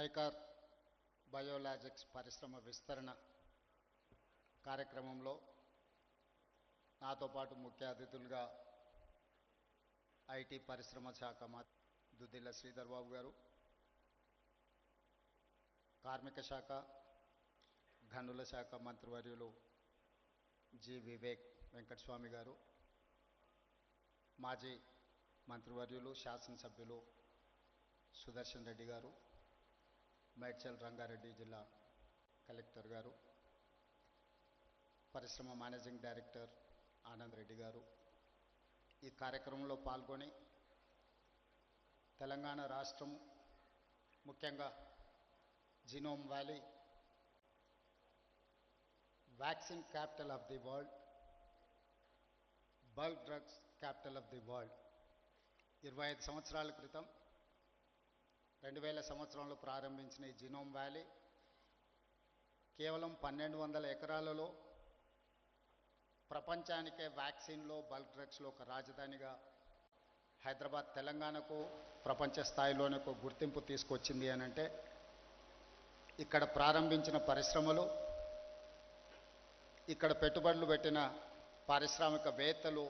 ICAR biologics పరిశ్రమ విస్తరణ కార్యక్రమంలో నాతో పాటు ముఖ్య అతిథులుగా ఐటీ పరిశ్రమ శాఖ మంత్రి దుద్దిల్ల శ్రీధర్ బాబు గారు, కార్మిక శాఖ గనుల శాఖ మంత్రివర్యులు జి వివేక్ వెంకటస్వామి గారు, మాజీ మంత్రివర్యులు శాసనసభ్యులు సుదర్శన్ రెడ్డి గారు, మేడ్చల్ రంగారెడ్డి జిల్లా కలెక్టర్ గారు, పరిశ్రమ మేనేజింగ్ డైరెక్టర్ ఆనంద్ రెడ్డి గారు ఈ కార్యక్రమంలో పాల్గొని తెలంగాణ రాష్ట్రం ముఖ్యంగా genome valley vaccine capital of the world, bulk drugs capital of the world 25 సంవత్సరాల క్రితం 2000 సంవత్సరంలో ప్రారంభించిన ఈ జీనోమ్ వ్యాలీ కేవలం 1200 ఎకరాలలో ప్రపంచానికే వ్యాక్సిన్లో బల్క్ డ్రగ్స్లో ఒక రాజధానిగా హైదరాబాద్ తెలంగాణకు ప్రపంచ స్థాయిలోనే ఒక గుర్తింపు తీసుకొచ్చింది అని అంటే ఇక్కడ ప్రారంభించిన పరిశ్రమలు, ఇక్కడ పెట్టుబడులు పెట్టిన పారిశ్రామికవేత్తలు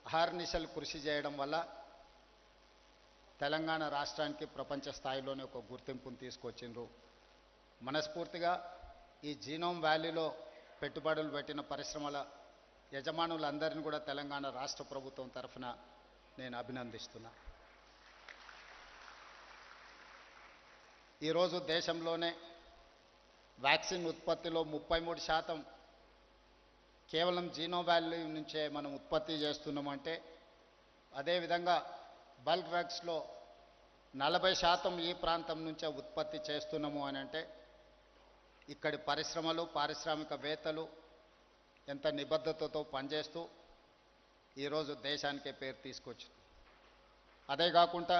అహర్నిశలు కృషి చేయడం వల్ల తెలంగాణ రాష్ట్రానికి ప్రపంచ స్థాయిలోనే ఒక గుర్తింపును తీసుకొచ్చిండ్రు. మనస్ఫూర్తిగా ఈ జీనోమ్ వ్యాలీలో పెట్టుబడులు పెట్టిన పరిశ్రమల యజమానులందరినీ కూడా తెలంగాణ రాష్ట్ర ప్రభుత్వం తరఫున నేను అభినందిస్తున్నా. ఈరోజు దేశంలోనే వ్యాక్సిన్ ఉత్పత్తిలో 33% కేవలం జీనోమ్ వ్యాలీ నుంచే మనం ఉత్పత్తి చేస్తున్నామంటే, అదేవిధంగా బల్క్ డ్రగ్స్లో 40% ఈ ప్రాంతం నుంచే ఉత్పత్తి చేస్తున్నాము అని అంటే ఇక్కడి పరిశ్రమలు, పారిశ్రామికవేత్తలు ఎంత నిబద్ధతతో పనిచేస్తూ ఈరోజు దేశానికే పేరు తీసుకొచ్చింది. అదే కాకుండా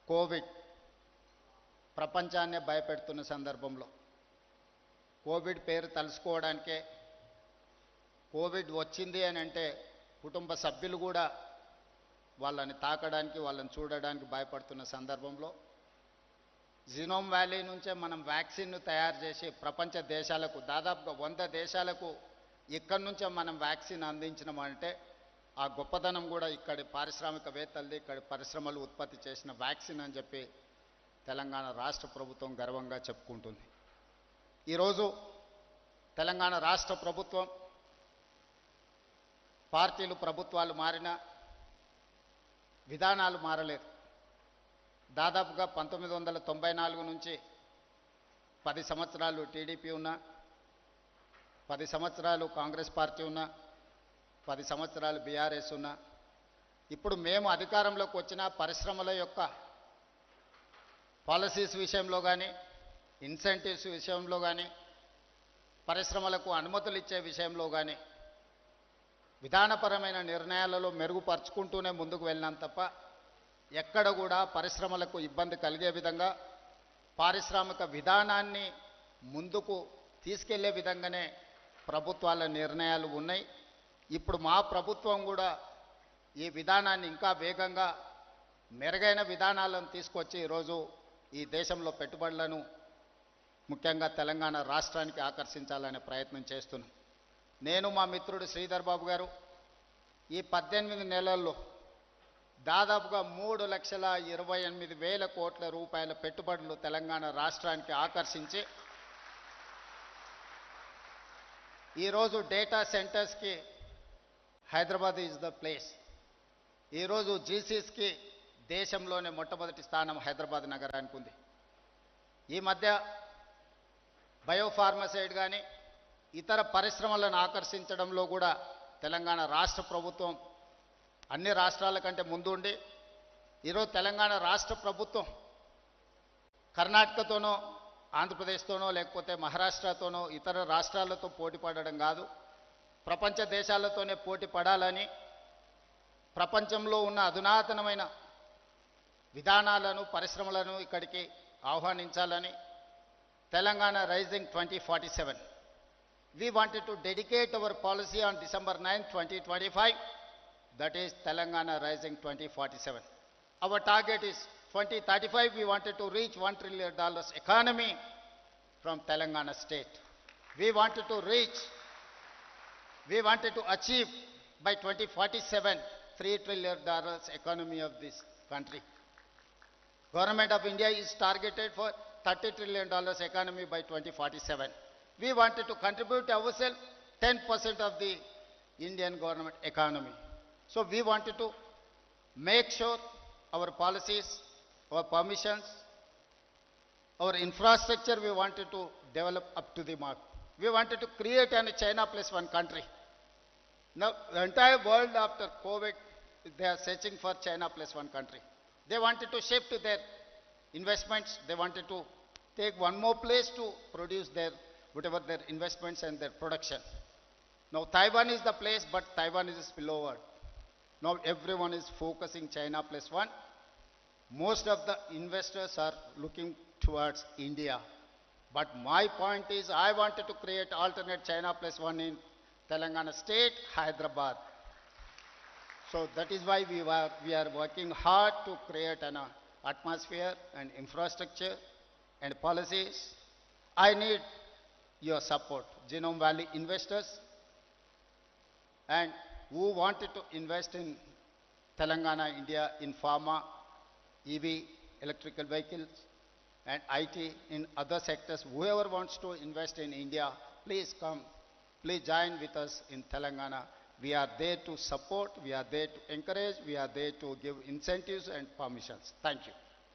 కోవిడ్ ప్రపంచాన్నే భయపెడుతున్న సందర్భంలో కోవిడ్ పేరు తలుసుకోవడానికే, కోవిడ్ వచ్చింది అని అంటే కుటుంబ సభ్యులు కూడా వాళ్ళని తాకడానికి, వాళ్ళని చూడడానికి భయపడుతున్న సందర్భంలో జీనోమ్ వ్యాలీ నుంచే మనం వ్యాక్సిన్ను తయారు చేసి ప్రపంచ దేశాలకు, దాదాపుగా 100 దేశాలకు ఇక్కడి నుంచే మనం వ్యాక్సిన్ అందించినామంటే ఆ గొప్పదనం కూడా ఇక్కడి పారిశ్రామికవేత్తలది, ఇక్కడి పరిశ్రమలు ఉత్పత్తి చేసిన వ్యాక్సిన్ అని చెప్పి తెలంగాణ రాష్ట్ర ప్రభుత్వం గర్వంగా చెప్పుకుంటుంది. ఈరోజు తెలంగాణ రాష్ట్ర ప్రభుత్వం, పార్టీలు ప్రభుత్వాలు మారినా విధానాలు మారలేదు. దాదాపుగా 1994 నుంచి 10 సంవత్సరాలు టీడీపీ ఉన్నా, 10 సంవత్సరాలు కాంగ్రెస్ పార్టీ ఉన్నా, 10 సంవత్సరాలు బీఆర్ఎస్ ఉన్నా, ఇప్పుడు మేము అధికారంలోకి వచ్చిన పరిశ్రమల యొక్క పాలసీస్ విషయంలో కానీ, ఇన్సెంటివ్స్ విషయంలో కానీ, పరిశ్రమలకు అనుమతులు ఇచ్చే విషయంలో కానీ విధానపరమైన నిర్ణయాలలో మెరుగుపరుచుకుంటూనే ముందుకు వెళ్ళినాం తప్ప ఎక్కడ కూడా పరిశ్రమలకు ఇబ్బంది కలిగే విధంగా, పారిశ్రామిక విధానాన్ని ముందుకు తీసుకెళ్లే విధంగానే ప్రభుత్వాల నిర్ణయాలు ఉన్నాయి. ఇప్పుడు మా ప్రభుత్వం కూడా ఈ విధానాన్ని ఇంకా వేగంగా, మెరుగైన విధానాలను తీసుకొచ్చి ఈరోజు ఈ దేశంలో పెట్టుబడులను ముఖ్యంగా తెలంగాణ రాష్ట్రానికి ఆకర్షించాలనే ప్రయత్నం చేస్తున్నాం. నేను, మా మిత్రుడు శ్రీధర్ బాబు గారు ఈ 18 నెలల్లో దాదాపుగా 3,28,000 కోట్ల రూపాయల పెట్టుబడులు తెలంగాణ రాష్ట్రానికి ఆకర్షించి ఈరోజు డేటా సెంటర్స్కి హైదరాబాద్ ఈజ్ ద ప్లేస్. ఈరోజు జీసీస్కి దేశంలోనే మొట్టమొదటి స్థానం హైదరాబాద్ నగరానికి ఉంది. ఈ మధ్య బయోఫార్మసైడ్ కానీ ఇతర పరిశ్రమలను ఆకర్షించడంలో కూడా తెలంగాణ రాష్ట్ర ప్రభుత్వం అన్ని రాష్ట్రాల కంటే ముందుండి ఈరోజు తెలంగాణ రాష్ట్ర ప్రభుత్వం కర్ణాటకతోనో, ఆంధ్రప్రదేశ్తోనో, లేకపోతే మహారాష్ట్రతోనో, ఇతర రాష్ట్రాలతో పోటీ పడడం కాదు, ప్రపంచ దేశాలతోనే పోటీ పడాలని, ప్రపంచంలో ఉన్న అధునాతనమైన విధానాలను, పరిశ్రమలను ఇక్కడికి ఆహ్వానించాలని Telangana rising 2047 we wanted to dedicate our policy on December 9, 2025, that is Telangana Rising 2047. Our target is 2035, we wanted to reach $1 trillion economy from Telangana state. We wanted to achieve by 2047, $3 trillion economy of this country. Government of India is targeted for $30 trillion economy by 2047. We wanted to contribute ourselves 10% of the Indian government economy. So we wanted to make sure our policies, our permissions, our infrastructure we wanted to develop up to the mark. We wanted to create a China plus one country. Now, the entire world after COVID, they are searching for China plus one country. They wanted to shift their investments. They wanted to take one more place to produce whatever their investments and their production. Now, Taiwan is the place, but Taiwan is a spillover. Now, everyone is focusing China plus one. Most of the investors are looking towards India. But my point is, I wanted to create alternate China plus one in Telangana state, Hyderabad. So that is why we are working hard to create an atmosphere and infrastructure and policies. I need your support, Genome Valley investors, and who wanted to invest in Telangana, India, in pharma, EV, electrical vehicles, and IT, in other sectors. Whoever wants to invest in India, please come. Please join with us in Telangana. We are there to support, we are there to encourage, we are there to give incentives and permissions. Thank you.